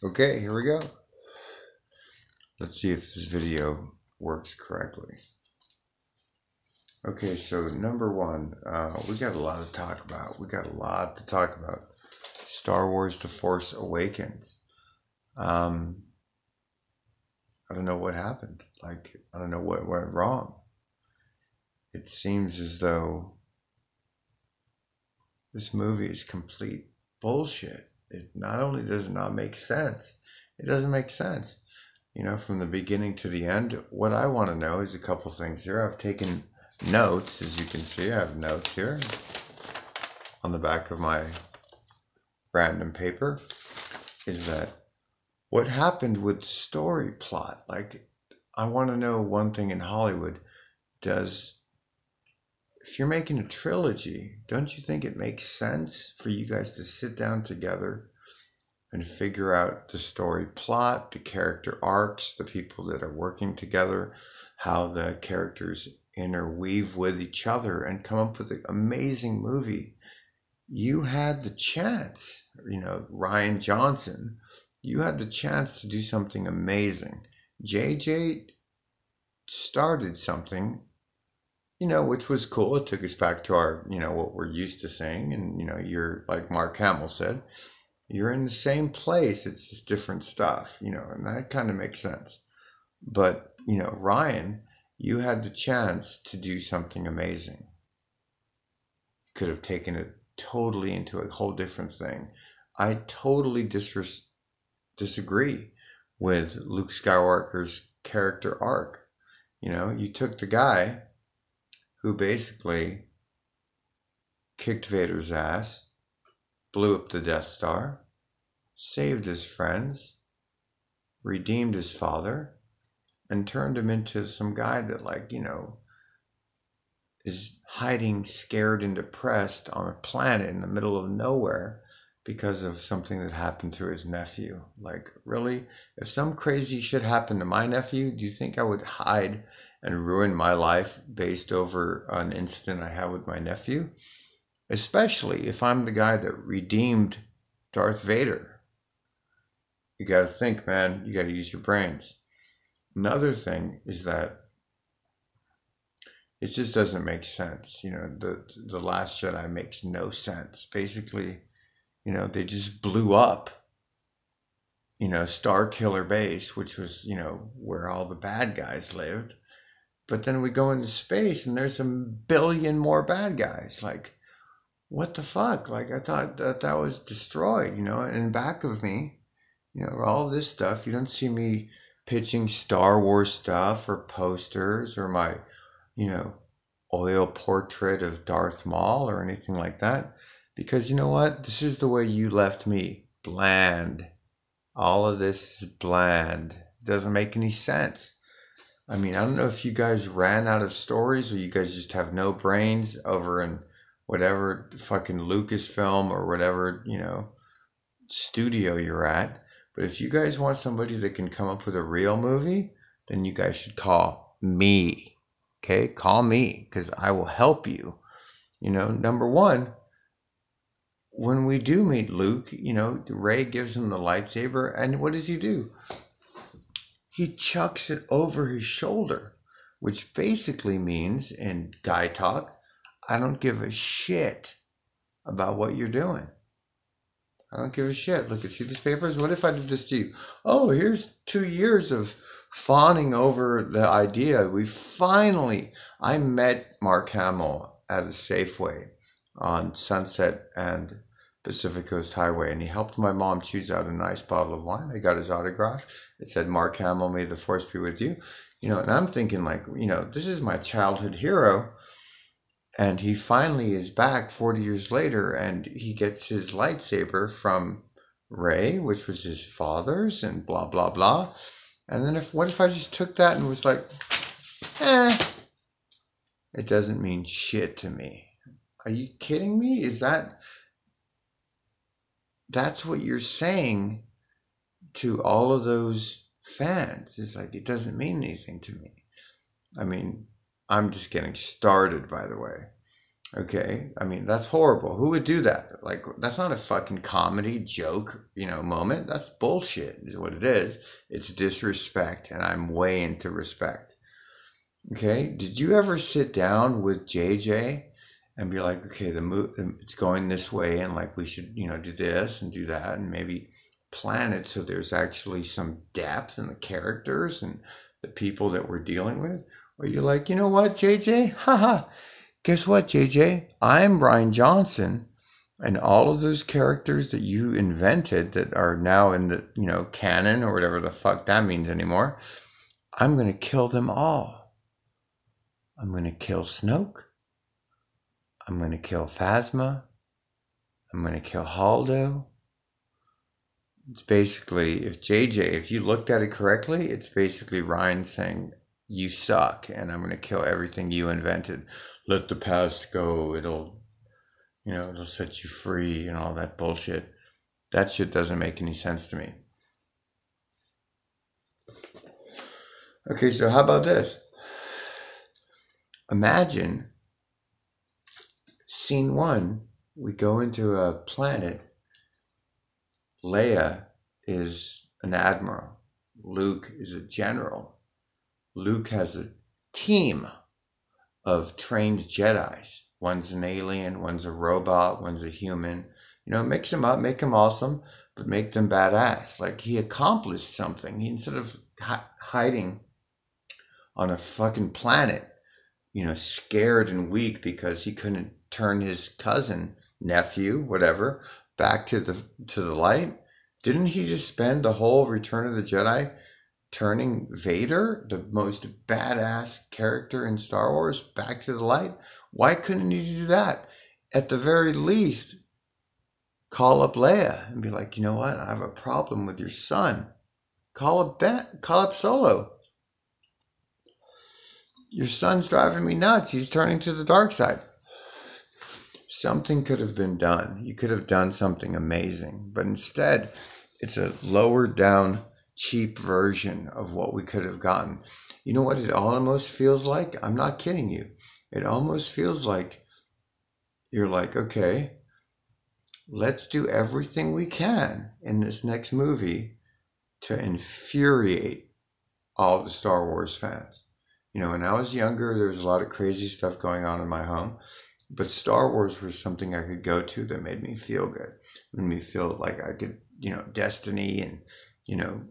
Okay, here we go. Let's see if this video works correctly. Okay, so number one, we got a lot to talk about. Star Wars The Force Awakens. I don't know what happened. I don't know what went wrong. It seems as though this movie is complete bullshit. It not only does not make sense, it doesn't make sense. From the beginning to the end. What I want to know is a couple things here. I've taken notes, as you can see. I have notes here on the back of my random paper. Is that what happened with the story plot? I want to know one thing in Hollywood. If you're making a trilogy, don't you think it makes sense for you guys to sit down together and figure out the story plot, the character arcs, the people that are working together, how the characters interweave with each other, and come up with an amazing movie? You had the chance, Rian Johnson, you had the chance to do something amazing. JJ started something, which was cool. It took us back to our, what we're used to saying. And, you're, like Mark Hamill said, you're in the same place. It's just different stuff, and that kind of makes sense. But, Ryan, you had the chance to do something amazing. You could have taken it totally into a whole different thing. I totally disagree with Luke Skywalker's character arc. You took the guy who basically kicked Vader's ass, blew up the Death Star, saved his friends, redeemed his father, and turned him into some guy that, is hiding scared and depressed on a planet in the middle of nowhere because of something that happened to his nephew. Really? If some crazy shit happened to my nephew, do you think I would hide and ruin my life based over an incident I had with my nephew? Especially if I'm the guy that redeemed Darth Vader. You got to think, man. You got to use your brains. Another thing is that it just doesn't make sense. The Last Jedi makes no sense. Basically, they just blew up, Star Killer Base, which was, where all the bad guys lived. But then we go into space and there's a billion more bad guys. What the fuck? I thought that was destroyed, and in back of me, all this stuff. You don't see me pitching Star Wars stuff or posters or my, oil portrait of Darth Maul or anything like that. Because you know what? This is the way you left me. Bland. All of this is bland. It doesn't make any sense. I don't know if you guys ran out of stories or you guys just have no brains over in whatever fucking Lucasfilm or whatever, studio you're at. But if you guys want somebody that can come up with a real movie, then you guys should call me. Okay? Call me, because I will help you. Number one, when we do meet Luke, Rey gives him the lightsaber, and what does he do? He chucks it over his shoulder, which basically means, in guy talk, I don't give a shit about what you're doing. I don't give a shit. Look, see these papers? What if I did this to you? Oh, here's 2 years of fawning over the idea. I met Mark Hamill at a Safeway on Sunset and Pacific Coast Highway, and he helped my mom choose out a nice bottle of wine. I got his autograph. It said, Mark Hamill, may the force be with you. And I'm thinking this is my childhood hero. And he finally is back 40 years later, and he gets his lightsaber from Rey, which was his father's, and blah, blah, blah. And then what if I just took that and was like, it doesn't mean shit to me. Are you kidding me? That's what you're saying to all of those fans. It's it doesn't mean anything to me. I'm just getting started, by the way. Okay, I mean, that's horrible. Who would do that? Like, that's not a fucking comedy joke, moment. That's bullshit, is what it is. It's disrespect, and I'm way into respect. Okay, did you ever sit down with JJ and be like, okay, it's going this way, and like we should, do this and do that, and maybe plan it so there's actually some depth in the characters and the people that we're dealing with? Or you're like, you know what, JJ? Haha. Guess what, JJ? I'm Rion Johnson, and all of those characters that you invented that are now in the, canon or whatever the fuck that means anymore, I'm going to kill them all. I'm going to kill Snoke. I'm going to kill Phasma. I'm going to kill Holdo. It's basically, if you looked at it correctly, it's basically Rion saying, you suck, and I'm going to kill everything you invented. Let the past go. It'll set you free and all that bullshit. That shit doesn't make any sense to me. Okay, so how about this? Imagine scene 1, we go into a planet. Leia is an admiral. Luke is a general. Luke has a team of trained Jedis. One's an alien, one's a robot, one's a human. Mix them up, make them awesome, but make them badass. Like, he accomplished something. Instead of hiding on a fucking planet, scared and weak because he couldn't turn his cousin, nephew, whatever, back to the light. Didn't he just spend the whole Return of the Jedi turning Vader, the most badass character in Star Wars, back to the light? Why couldn't he do that? At the very least, call up Leia and be like, you know what? I have a problem with your son. Call up Solo. Your son's driving me nuts. He's turning to the dark side. Something could have been done. You could have done something amazing. But instead, it's a lowered down, cheap version of what we could have gotten. You know what it almost feels like? I'm not kidding you. It almost feels like you're like, okay, let's do everything we can in this next movie to infuriate all the Star Wars fans. When I was younger, there was a lot of crazy stuff going on in my home, but Star Wars was something I could go to that made me feel good, made me feel like I could, destiny and,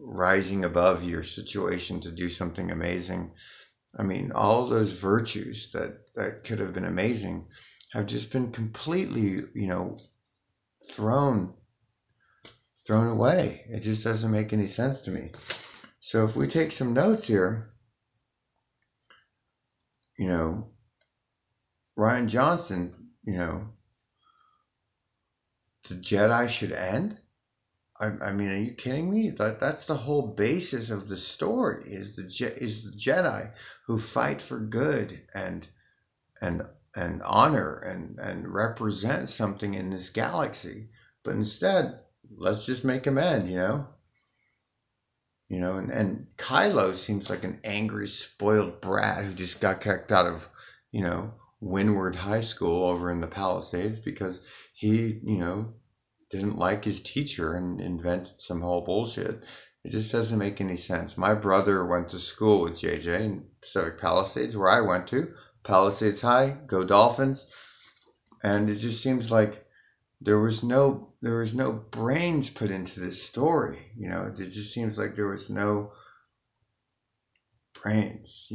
rising above your situation to do something amazing. I mean, all of those virtues that could have been amazing have just been completely, thrown away. It just doesn't make any sense to me. So if we take some notes here, Rion Johnson, the Jedi should end. I mean, are you kidding me? That's the whole basis of the story. Is the Jedi who fight for good and honor and represent something in this galaxy. But instead, let's just make them end. And Kylo seems like an angry, spoiled brat who just got kicked out of, Windward High School over in the Palisades because he, didn't like his teacher and invented some whole bullshit. It just doesn't make any sense. My brother went to school with JJ in Pacific Palisades, where I went to. Palisades High, go Dolphins. And it just seems like there was no brains put into this story. It just seems like there was no brains.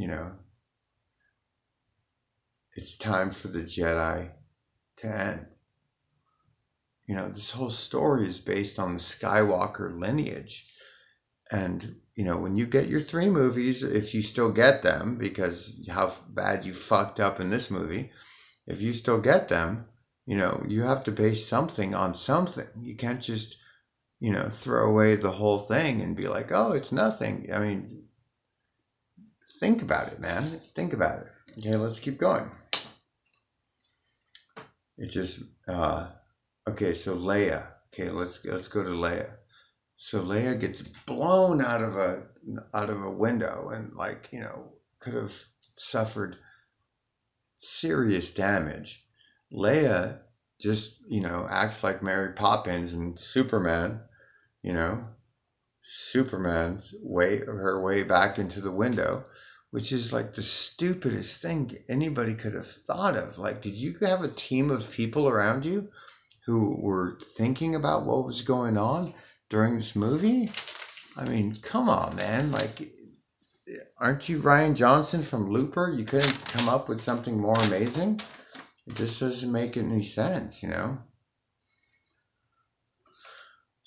It's time for the Jedi to end. This whole story is based on the Skywalker lineage. And, when you get your 3 movies, if you still get them, because how bad you fucked up in this movie, if you still get them, you have to base something on something. You can't just, throw away the whole thing and be like, oh, it's nothing. I mean, think about it, man. Think about it. Okay, let's keep going. It just, okay, so Leia. Okay, let's go to Leia. So Leia gets blown out of a window and could have suffered serious damage. Leia just, acts like Mary Poppins and Superman, you know, Superman's her way back into the window, which is like the stupidest thing anybody could have thought of. Like, did you have a team of people around you who were thinking about what was going on during this movie? I mean, come on, man. Like, aren't you Rian Johnson from Looper? You couldn't come up with something more amazing? It just doesn't make any sense,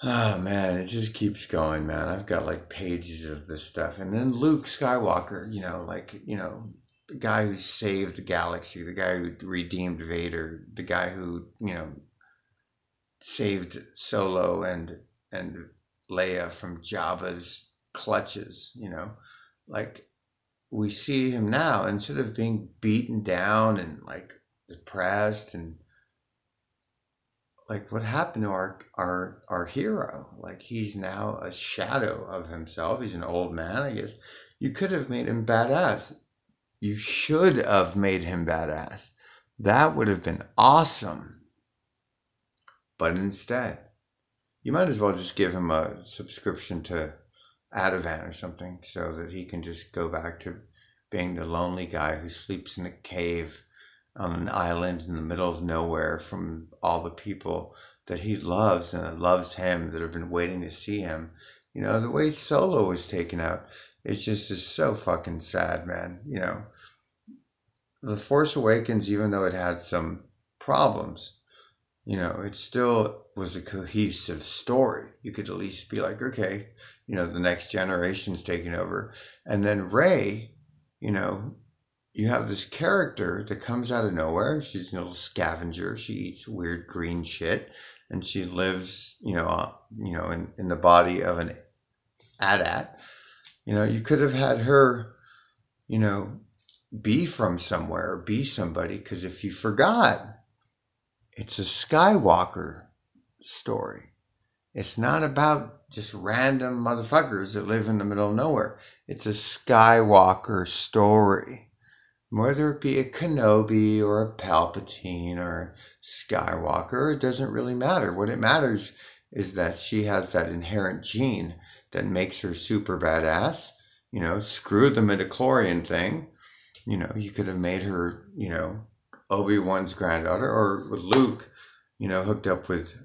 Oh man, it just keeps going, man. I've got like pages of this stuff. And then Luke Skywalker, the guy who saved the galaxy, the guy who redeemed Vader, the guy who, saved Solo and Leia from Jabba's clutches, like we see him now, instead of being beaten down and like depressed and like, what happened to our hero? Like, he's now a shadow of himself. He's an old man, I guess. You could have made him badass. You should have made him badass. That would have been awesome. But instead, you might as well just give him a subscription to Ativan or something, so that he can just go back to being the lonely guy who sleeps in a cave on an island in the middle of nowhere from all the people that he loves and that loves him, that have been waiting to see him. The way Solo was taken out, it's just is so fucking sad, man. The Force Awakens, even though it had some problems, it still was a cohesive story. You could at least be like, okay, the next generation's taking over. And then Rey, you have this character that comes out of nowhere. She's a little scavenger. She eats weird green shit, and she lives, in the body of an AT-AT. You could have had her, be from somewhere, or be somebody. Because if you forgot, it's a Skywalker story. It's not about just random motherfuckers that live in the middle of nowhere. It's a Skywalker story. Whether it be a Kenobi or a Palpatine or a Skywalker, it doesn't really matter. What it matters is that she has that inherent gene that makes her super badass. Screw the midichlorian thing. You could have made her, Obi-Wan's granddaughter, or Luke, hooked up with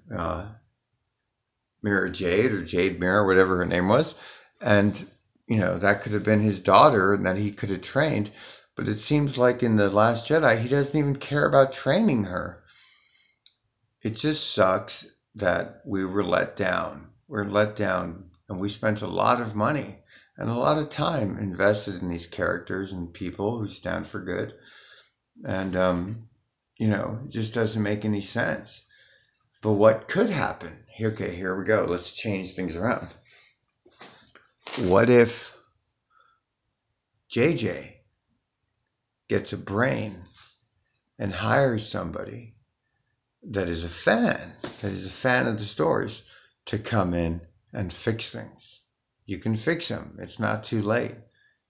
Mira Jade or Jade Mira, whatever her name was. And, that could have been his daughter, and that he could have trained. But it seems like in The Last Jedi, he doesn't even care about training her. It just sucks that we were let down. We're let down, and we spent a lot of money and a lot of time invested in these characters and people who stand for good. And, it just doesn't make any sense. But what could happen? Okay, here we go. Let's change things around. What if JJ gets a brain and hires somebody that is a fan of the stories, to come in and fix things? You can fix them. It's not too late.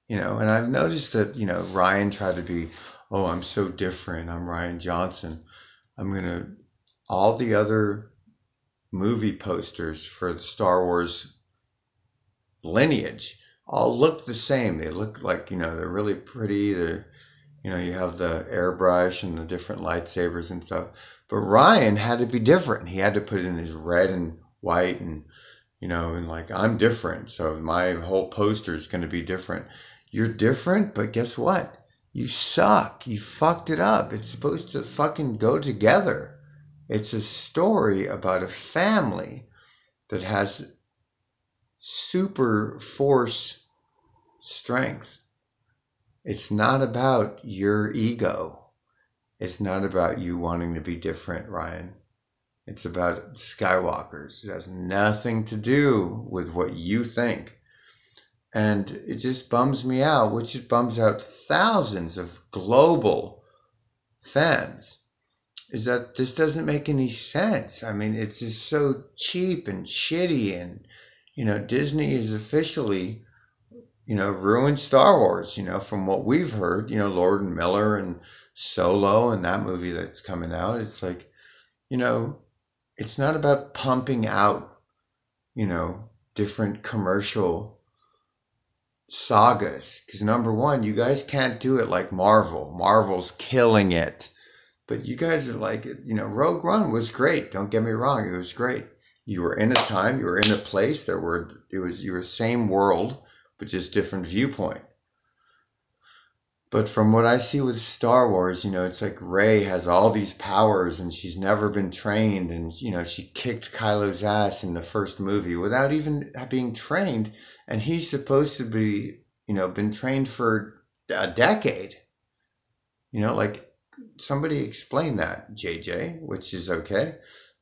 And I've noticed that, Ryan tried to be, oh, I'm so different. I'm Rian Johnson. All the other movie posters for the Star Wars lineage all look the same. They look like, they're really pretty. You have the airbrush and the different lightsabers and stuff. But Ryan had to be different. He had to put in his red and white and, and like, I'm different. So my whole poster is going to be different. You're different, but guess what? You suck. You fucked it up. It's supposed to fucking go together. It's a story about a family that has super force strength. It's not about your ego. It's not about you wanting to be different, Ryan. It's about Skywalkers. It has nothing to do with what you think. And it just bums me out, which it bums out thousands of global fans, is that this doesn't make any sense. I mean, it's just so cheap and shitty. And, Disney is officially, ruined Star Wars, from what we've heard, Lord and Miller and Solo and that movie that's coming out. It's like, it's not about pumping out, different commercial sagas. Because number one, you guys can't do it like Marvel. Marvel's killing it. But you guys are like, Rogue One was great. Don't get me wrong. It was great. You were in a time, you were in a place you were same world, but just different viewpoint. But from what I see with Star Wars, it's like Rey has all these powers and she's never been trained. And, she kicked Kylo's ass in the first movie without even being trained. And he's supposed to be, been trained for a decade. Like somebody explained that, JJ, which is okay.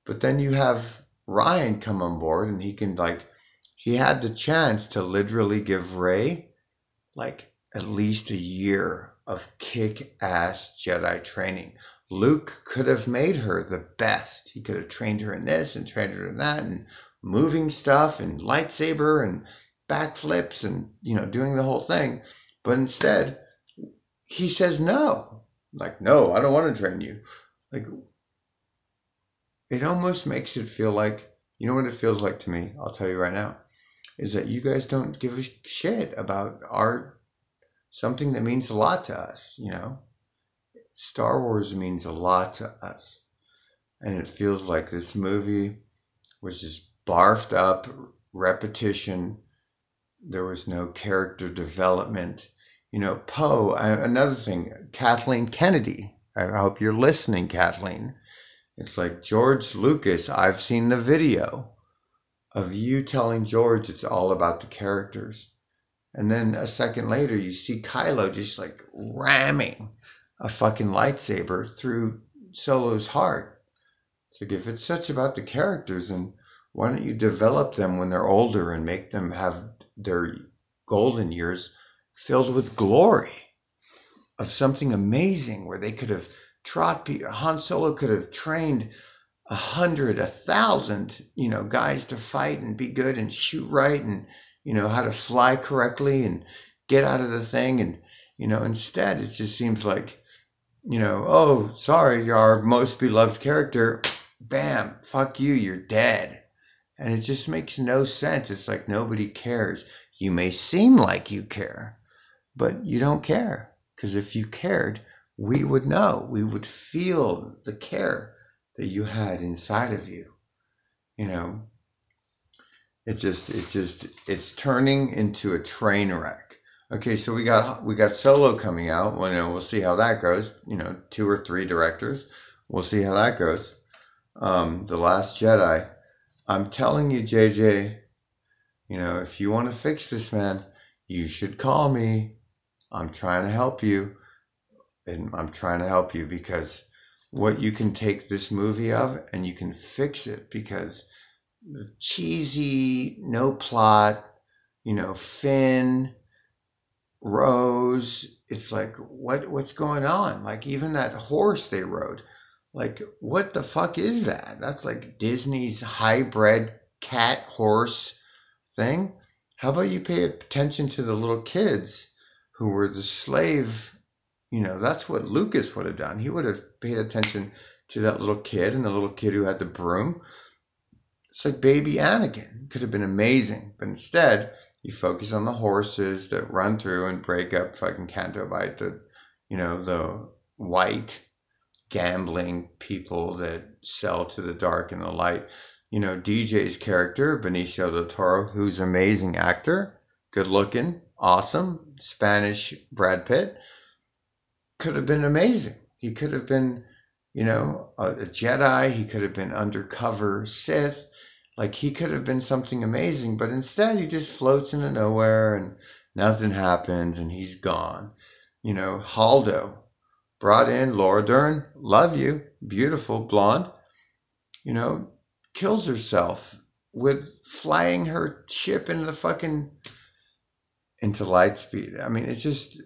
But then you have Ryan come on board and he had the chance to literally give Rey at least a year of kick-ass Jedi training. Luke could have made her the best. He could have trained her in this and trained her in that and moving stuff and lightsaber and backflips and, doing the whole thing. But instead, he says no. No, I don't want to train you. It almost makes it feel like, what it feels like to me, I'll tell you right now, is that you guys don't give a shit about something that means a lot to us, Star Wars means a lot to us. And it feels like this movie was just barfed up repetition. There was no character development. Poe, another thing, Kathleen Kennedy. I hope you're listening, Kathleen. It's like, George Lucas, I've seen the video of you telling George it's all about the characters. And then a second later, you see Kylo just ramming a fucking lightsaber through Solo's heart. It's like, if it's such about the characters, then why don't you develop them when they're older and make them have their golden years filled with glory of something amazing where they could have Han Solo could have trained 100, 1,000, guys to fight and be good and shoot right and, how to fly correctly and get out of the thing. And, instead it just seems like, oh, sorry, you're our most beloved character. Bam, fuck you, you're dead. And it just makes no sense. It's like nobody cares. You may seem like you care, but you don't care. Because if you cared, we would know. We would feel the care that you had inside of you. It's turning into a train wreck. Okay, so we got Solo coming out. Well, we'll see how that goes. 2 or 3 directors. We'll see how that goes. The Last Jedi. I'm telling you, JJ, if you want to fix this, man, you should call me. I'm trying to help you. And I'm trying to help you because what you can take this movie of and you can fix it, because the cheesy, no plot, Finn, Rose, it's like, what's going on? Even that horse they rode, what the fuck is that? That's like Disney's hybrid cat horse thing. How about you pay attention to the little kids who were the slave? That's what Lucas would have done. He would have paid attention to that little kid and the little kid who had the broom. It's like baby Anakin. Could have been amazing. But instead, you focus on the horses that run through and break up fucking Canto Bight, the white gambling people that sell to the dark and the light. DJ's character, Benicio del Toro, who's an amazing actor, good looking, awesome, Spanish Brad Pitt, could have been amazing. He could have been, a Jedi. He could have been undercover Sith. He could have been something amazing, but instead he just floats into nowhere and nothing happens and he's gone. Haldo, brought in, Laura Dern, love you, beautiful, blonde, kills herself with flying her ship into Lightspeed. I mean, it's just,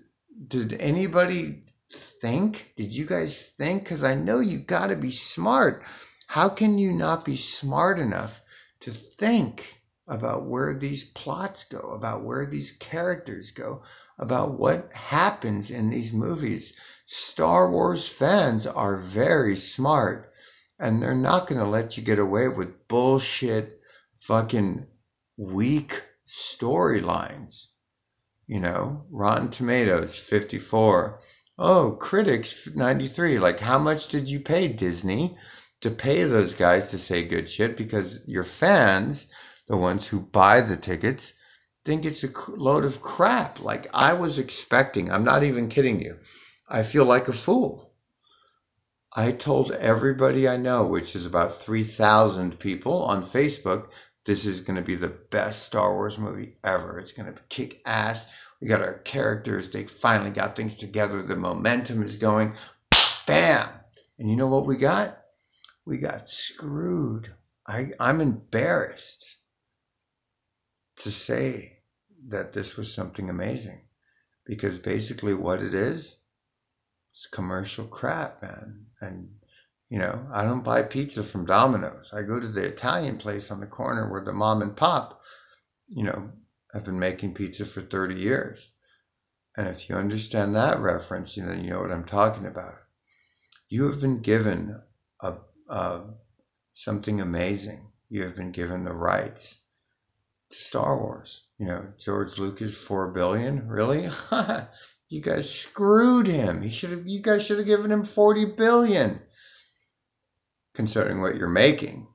did anybody think? Did you guys think? Because I know you got to be smart. How can you not be smart enough to think about where these plots go, about where these characters go, about what happens in these movies? Star Wars fans are very smart, and they're not going to let you get away with bullshit, fucking weak storylines. Rotten Tomatoes, 54. Oh, critics, 93. Like, how much did you pay, Disney, to pay those guys to say good shit? Because your fans, the ones who buy the tickets, think it's a load of crap. Like, I was expecting, I'm not even kidding you, I feel like a fool. I told everybody I know, which is about 3,000 people on Facebook, this is going to be the best Star Wars movie ever. It's going to kick ass. We got our characters. They finally got things together. The momentum is going. Bam! And you know what we got? We got screwed. I'm embarrassed to say that this was something amazing, because basically what it is, it's commercial crap, man. And I don't buy pizza from Domino's. I go to the Italian place on the corner where the mom and pop, have been making pizza for 30 years. And if you understand that reference, you know what I'm talking about. You have been given something amazing. You have been given the rights to Star Wars. George Lucas, $4 billion? Really? You guys screwed him. You guys should have given him $40 billion. Considering what you're making,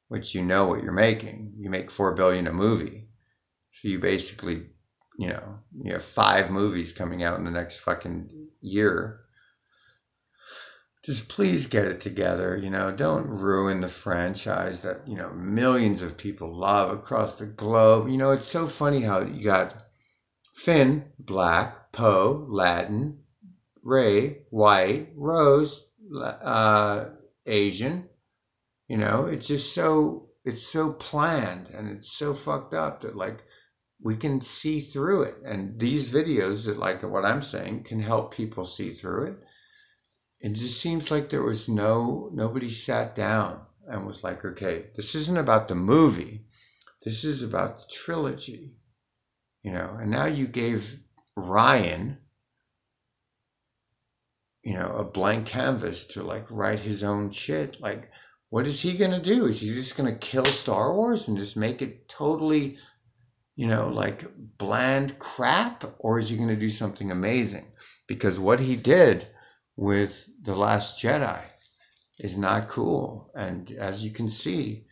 which what you're making. You make $4 billion a movie. So you basically, you have 5 movies coming out in the next fucking year. Just please get it together. Don't ruin the franchise that, millions of people love across the globe. It's so funny how you got Finn, black, Poe, Latin, Rey, white, Rose, Asian. It's just it's so planned, and it's so fucked up that like we can see through it. And these videos that, like what I'm saying, can help people see through it. It just seems like there was nobody sat down and was like, okay, this isn't about the movie. This is about the trilogy, and now you gave Ryan, a blank canvas to like write his own shit. Like, what is he going to do? Is he just going to kill Star Wars and just make it totally, like bland crap? Or is he going to do something amazing? Because what he did with The Last Jedi is not cool. And as you can see,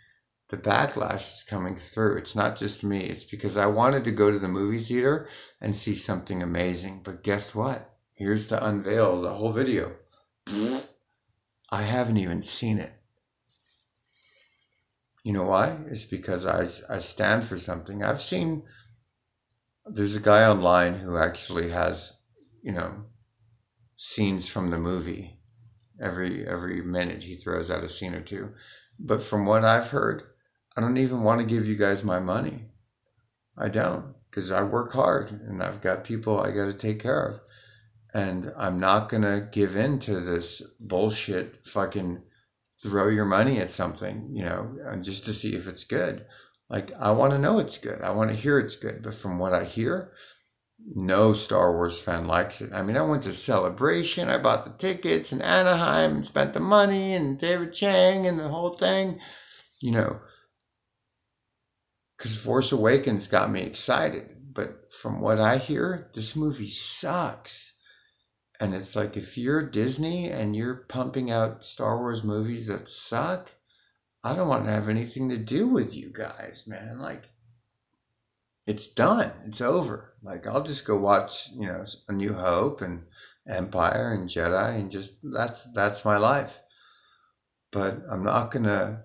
the backlash is coming through. It's not just me. It's because I wanted to go to the movie theater and see something amazing. But guess what? Here's the unveil, the whole video. I haven't even seen it. You know why? It's because I stand for something. There's a guy online who actually has, scenes from the movie. Every minute he throws out a scene or two. But from what I've heard, I don't even want to give you guys my money. I don't, because I work hard and I've got people I got to take care of. And I'm not going to give in to this bullshit fucking throw your money at something, just to see if it's good. Like, I want to know it's good. I want to hear it's good. But from what I hear, no Star Wars fan likes it. I mean, I went to Celebration. I bought the tickets in Anaheim and spent the money, and David Chang and the whole thing, because Force Awakens got me excited. But from what I hear, this movie sucks. And it's like, if you're Disney and you're pumping out Star Wars movies that suck, I don't want to have anything to do with you guys, man. Like, it's done. It's over. Like, I'll just go watch, A New Hope and Empire and Jedi, and just, that's my life. But I'm not going to